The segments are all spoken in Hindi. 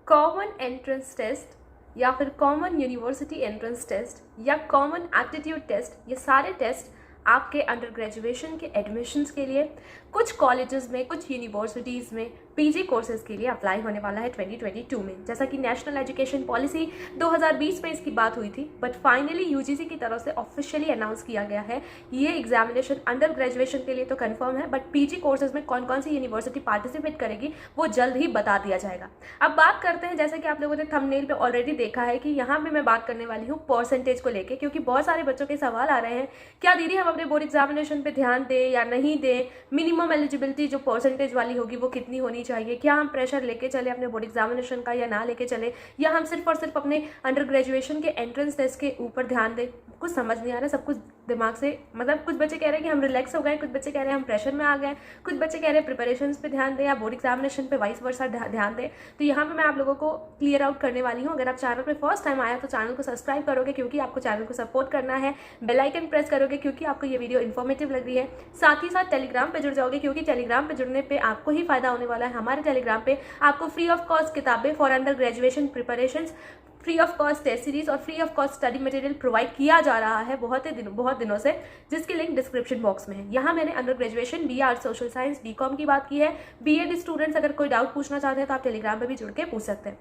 कॉमन एंट्रेंस टेस्ट या फिर कॉमन यूनिवर्सिटी एंट्रेंस टेस्ट या कॉमन एप्टीट्यूड टेस्ट, ये सारे टेस्ट आपके अंडर ग्रेजुएशन के एडमिशन्स के लिए कुछ कॉलेजेस में, कुछ यूनिवर्सिटीज़ में पीजी कोर्सेज के लिए अप्लाई होने वाला है 2022 में। जैसा कि नेशनल एजुकेशन पॉलिसी 2020 में इसकी बात हुई थी, बट फाइनली यूजीसी की तरफ से ऑफिशियली अनाउंस किया गया है। ये एग्जामिनेशन अंडर ग्रेजुएशन के लिए तो कंफर्म है, बट पीजी कोर्सेज में कौन कौन सी यूनिवर्सिटी पार्टिसिपेट करेगी वो जल्द ही बता दिया जाएगा। अब बात करते हैं, जैसे कि आप लोगों ने थंबनेल पे ऑलरेडी देखा है कि यहाँ पे मैं बात करने वाली हूँ परसेंटेज को लेके, क्योंकि बहुत सारे बच्चों के सवाल आ रहे हैं, क्या दीदी हम अपने बोर्ड एग्जामिनेशन पे ध्यान दें या नहीं दें, मिनिमम एलिजिबिलिटी जो परसेंटेज वाली होगी वो कितनी होनी चाहिए, क्या हम प्रेशर लेके चले अपने बोर्ड एग्जामिनेशन का या ना लेके चले, या हम सिर्फ और सिर्फ अपने अंडर ग्रेजुएशन के एंट्रेंस टेस्ट के ऊपर ध्यान दें। कुछ समझ नहीं आ रहा, सब कुछ दिमाग से, मतलब कुछ बच्चे कह रहे हैं कि हम रिलैक्स हो गए, कुछ बच्चे कह रहे हैं हम प्रेशर में आ गए, कुछ बच्चे कह रहे हैं प्रिपरेशंस पे ध्यान दें या बोर्ड एग्जामिनेशन पे वाइस वर्सा ध्यान दें। तो यहाँ पे मैं आप लोगों को क्लियर आउट करने वाली हूँ। अगर आप चैनल पे फर्स्ट टाइम आया तो चैनल को सब्सक्राइब करोगे, क्योंकि आपको चैनल को सपोर्ट करना है। बेल आइकन प्रेस करोगे क्योंकि आपको ये वीडियो इन्फॉर्मेटिव लग रही है। साथ ही साथ टेलीग्राम पे जुड़ जाओगे, क्योंकि टेलीग्राम पे जुड़ने पे आपको ही फायदा होने वाला है। हमारे टेलीग्राम पे आपको फ्री ऑफ कॉस्ट किताबें for under graduation preparations, free of cost test series और free of cost study material provide किया जा रहा है बहुत दिनों से, जिसकी लिंक डिस्क्रिप्शन बॉक्स में है। यहाँ मैंने under graduation B art, social science, BCom की बात की है। बीएड स्टूडेंट्स अगर कोई डाउट पूछना चाहते हैं तो आप टेलीग्राम पे भी जुड़ के पूछ सकते हैं।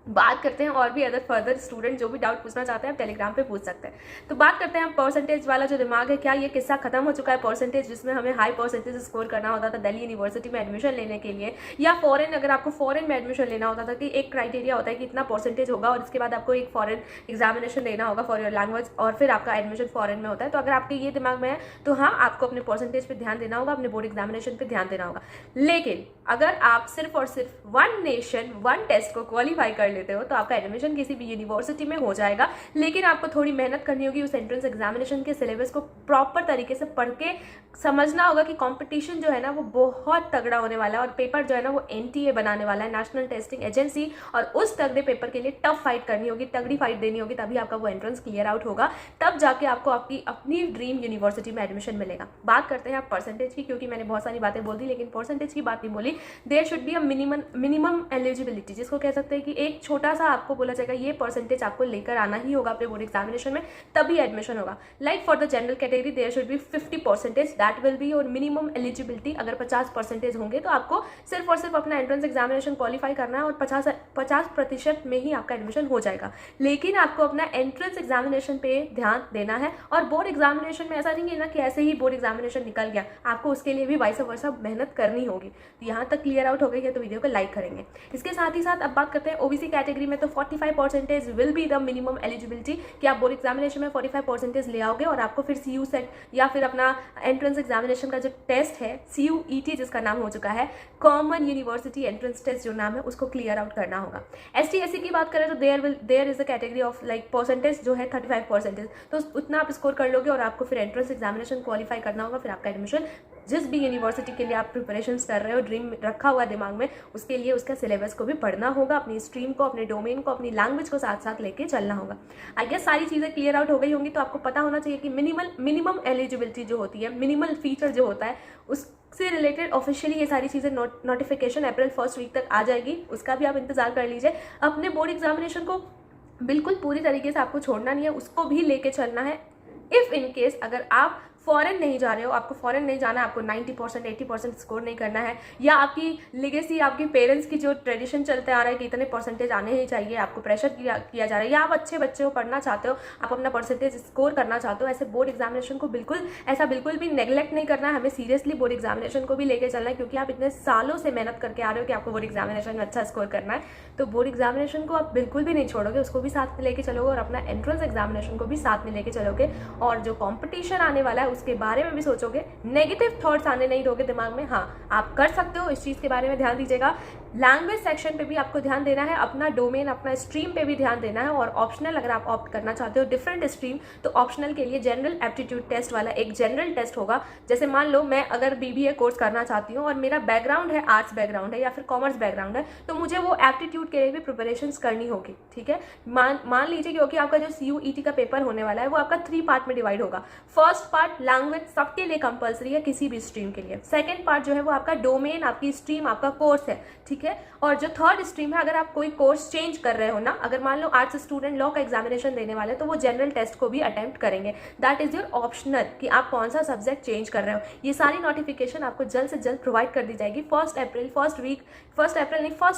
बात करते हैं और भी अदर फर्दर स्टूडेंट जो भी डाउट पूछना चाहते हैं आप टेलीग्राम पे पूछ सकते हैं। तो बात करते हैं हम परसेंटेज वाला जो दिमाग है, क्या ये किस्सा खत्म हो चुका है परसेंटेज, जिसमें हमें हाई परसेंटेज स्कोर करना होता था दिल्ली यूनिवर्सिटी में एडमिशन लेने के लिए, या फॉरेन, अगर आपको फॉरेन में एडमिशन लेना होता था कि एक क्राइटेरिया होता है कि इतना परसेंटेज होगा और इसके बाद आपको एक फॉरेन एग्जामिनेशन देना होगा फॉर योर लैंग्वेज और फिर आपका एडमिशन फॉरेन में होता है। तो अगर आपके ये दिमाग में है तो हाँ, आपको अपने परसेंटेज पर ध्यान देना होगा, अपने बोर्ड एग्जामिनेशन पर ध्यान देना होगा। लेकिन अगर आप सिर्फ और सिर्फ वन नेशन वन टेस्ट को क्वालिफाई कर लेते हो तो आपका एडमिशन किसी भी यूनिवर्सिटी में हो जाएगा। लेकिन आपको थोड़ी मेहनत करनी होगी, उस एंट्रेंस एग्जामिनेशन के सिलेबस को प्रॉपर तरीके से पढ़ के समझना होगा कि कंपटीशन जो है ना वो बहुत तगड़ा होने वाला है और पेपर जो है ना वो एनटीए बनाने वाला है, नेशनल टेस्टिंग एजेंसी, और उस तगड़े पेपर के लिए टफ फाइट करनी होगी, तगड़ी फाइट देनी होगी, तभी आपका वो एंट्रेंस क्लियर आउट होगा, तब जाके आपको आपकी अपनी ड्रीम यूनिवर्सिटी में एडमिशन मिलेगा। बात करते हैं आप परसेंटेज की, क्योंकि मैंने बहुत सारी बातें बोल दी लेकिन परसेंटेज की बात नहीं बोली। There should be a minimum eligibility, जिसको कह सकते हैं कि एक छोटा सा आपको बोला जाएगा ये परसेंटेज आपको लेकर आना ही होगा अपने बोर्ड एग्जामिनेशन में, तभी एडमिशन होगा। Like for the general category there should be 50% that will be और मिनिमम एलिजिबिलिटी। अगर 50% होंगे तो आपको सिर्फ और सिर्फ अपना एंट्रेंस एग्जामिनेशन क्वालिफाई करना है और 50% में ही आपका एडमिशन हो जाएगा। लेकिन आपको अपना एंट्रेंस एग्जामिनेशन पे ध्यान देना है, और बोर्ड एग्जामिनेशन में ऐसा नहीं है ना कि ऐसे ही बोर्ड एग्जामिनेशन निकल गया, आपको उसके लिए भी वाइस वर्सा मेहनत करनी होगी। तो यहाँ तक क्लियर आउट हो गई है तो वीडियो को लाइक करेंगे। इसके साथ ही साथ अब बात करते हैं ओबीसी कैटेगरी में, तो 45% will be the minimum eligibility, कि आप बोर्ड एग्जामिनेशन में 45% ले आओगे और आपको फिर सीयू सेट या फिर अपना एंट्रेंस एग्जामिनेशन का जो टेस्ट है CUET जिसका नाम हो चुका है, कॉमन यूनिवर्सिटी एंट्रेंस टेस्ट जो नाम है, उसको क्लियर आउट करना होगा। ST SC की बात करें तो there is a category of like percentage जो है 35%, तो उतना आप स्कोर कर लोगे और आपको फिर एंट्रेंस एग्जामिनेशन क्वालिफाई करना होगा, फिर आपका एडमिशन जिस भी यूनिवर्सिटी के लिए आप प्रिपरेशंस कर रहे हो, ड्रीम रखा हुआ दिमाग में, उसके लिए उसका सिलेबस को भी पढ़ना होगा, अपनी स्ट्रीम को, अपने डोमेन को, अपनी लैंग्वेज को साथ साथ लेके चलना होगा। आई गेस सारी चीज़ें क्लियर आउट हो गई होंगी। तो आपको पता होना चाहिए कि मिनिमम एलिजिबिलिटी जो होती है, मिनिमल फीचर जो होता है, उससे रिलेटेड ऑफिशियली ये सारी चीज़ें नोटिफिकेशन अप्रैल 1 वीक तक आ जाएगी, उसका भी आप इंतजार कर लीजिए। अपने बोर्ड एग्जामिनेशन को बिल्कुल पूरी तरीके से आपको छोड़ना नहीं है, उसको भी लेके चलना है। इफ़ इन केस अगर आप फॉरेन नहीं जा रहे हो, आपको फॉरेन नहीं जाना है, आपको 90% 80% स्कोर नहीं करना है, या आपकी लेगेसी, आपके पेरेंट्स की जो ट्रेडिशन चलते आ रहा है कि इतने परसेंटेज आने ही चाहिए, आपको प्रेशर किया जा रहा है, या आप अच्छे बच्चे हो, पढ़ना चाहते हो, आप अपना परसेंटेज स्कोर करना चाहते हो, ऐसे बोर्ड एग्जामिनेशन को बिल्कुल भी नेग्लेक्ट नहीं करना है। हमें सीरियसली बोर्ड एग्जामिनेशन को भी लेकर चलना है, क्योंकि आप इतने सालों से मेहनत करके आ रहे हो कि आपको बोर्ड एग्जामिनेशन में अच्छा स्कोर करना है। तो बोर्ड एग्जामिनेशन को आप बिल्कुल भी नहीं छोड़ोगे, उसको भी साथ में लेके चलोगे और अपना एंट्रेंस एग्जामिनेशन को भी साथ में लेके चलोगे, और जो कॉम्पिटिशन आने वाला है उसके बारे में भी सोचोगे, नेगेटिव थॉट्स आने नहीं दोगे दिमाग में। हाँ, आप कर सकते हो, इस चीज़ के बारे में ध्यान दीजिएगा। लैंग्वेज सेक्शन पे भी आपको ध्यान देना है, अपना डोमेन, अपना स्ट्रीम पे भी ध्यान देना है, और ऑप्शनल अगर आप ऑप्ट करना चाहते हो डिफरेंट स्ट्रीम, तो ऑप्शनल के लिए जनरल एप्टीट्यूड टेस्ट वाला एक जनरल टेस्ट होगा। जैसे मान लो मैं अगर BBA कोर्स करना चाहती हूँ और मेरा बैकग्राउंड है आर्ट्स बैकग्राउंड है या फिर कॉमर्स बैकग्राउंड है, तो मुझे वो एप्टीट्यूड के लिए भी प्रिपरेशंस करनी होगी। ठीक है, मान लीजिए क्योंकि आपका जो CUET का पेपर होने वाला है वो आपका 3 पार्ट में डिवाइड होगा। फर्स्ट पार्ट लैंग्वेज सबके लिए कंपलसरी है किसी भी स्ट्रीम के लिए। सेकंड पार्ट जो है वो आपका डोमेन, आपकी स्ट्रीम, आपका कोर्स है। ठीक है, ठीक है। और जो थर्ड स्ट्रीम है, अगर आप कोई कोर्स चेंज कर रहे हो ना, अगर मान लो आर्ट्स स्टूडेंट लॉ का एग्जामिनेशन देने वाले तो वो जनरल टेस्ट को भी अटेम्प्ट करेंगे। दैट इज योर ऑप्शनल कि आप कौन सा सब्जेक्ट चेंज कर रहे हो। ये सारी नोटिफिकेशन आपको जल्द से जल्द प्रोवाइड कर दी जाएगी। फर्स्ट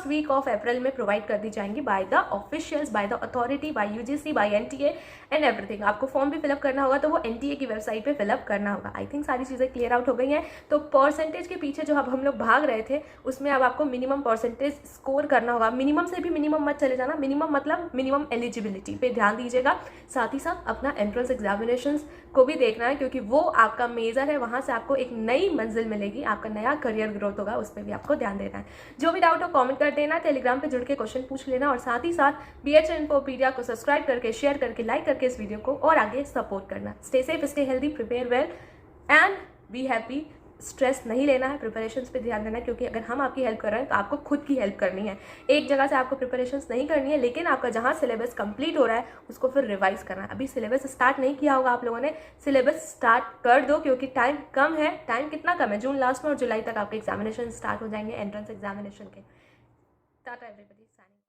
वीक ऑफ अप्रैल में प्रोवाइड कर दी जाएंगी by the officials, by the authority, by UGC, by NTA and everything. आपको फॉर्म भी फिलअप करना होगा तो वो एनटीए की वेबसाइट पे फिलअप करना होगा। आई थिंक सारी चीज़ें क्लियर आउट हो गई हैं। तो परसेंटेज के पीछे जो अब हम लोग भाग रहे थे उसमें अब आपको मिनिमम परसेंटेज स्कोर करना होगा। मिनिमम से भी मिनिमम मत चले जाना, मिनिमम मतलब मिनिमम एलिजिबिलिटी पे ध्यान दीजिएगा। साथ ही साथ अपना एंट्रेंस एग्जामिनेशंस को भी देखना है, क्योंकि वो आपका मेजर है, वहाँ से आपको एक नई मंजिल मिलेगी, आपका नया करियर ग्रोथ होगा, उस पर भी आपको ध्यान देना है। जो भी डाउट हो कमेंट कर देना, टेलीग्राम पे जुड़ के क्वेश्चन पूछ लेना, और साथ ही साथ BHA इन्फोपीडिया को सब्सक्राइब करके, शेयर करके, लाइक करके इस वीडियो को और आगे सपोर्ट करना। Stay safe, stay healthy, prepare well and be happy. Stress नहीं लेना है, प्रिपरेशंस पे ध्यान देना है, क्योंकि अगर हम आपकी हेल्प कर रहे हैं तो आपको खुद की हेल्प करनी है। एक जगह से आपको प्रिपरेशंस नहीं करनी है, लेकिन आपका जहाँ सिलेबस कंप्लीट हो रहा है उसको फिर रिवाइज करना है। अभी सिलेबस स्टार्ट नहीं किया होगा आप लोगों ने, सिलेबस स्टार्ट कर दो, क्योंकि टाइम कम है। टाइम कितना कम है? जून लास्ट में और जुलाई तक आपके एग्जामिनेशन स्टार्ट हो जाएंगे एंट्रेंस एग्जामिनेशन के। टाटा एवरीबॉडी।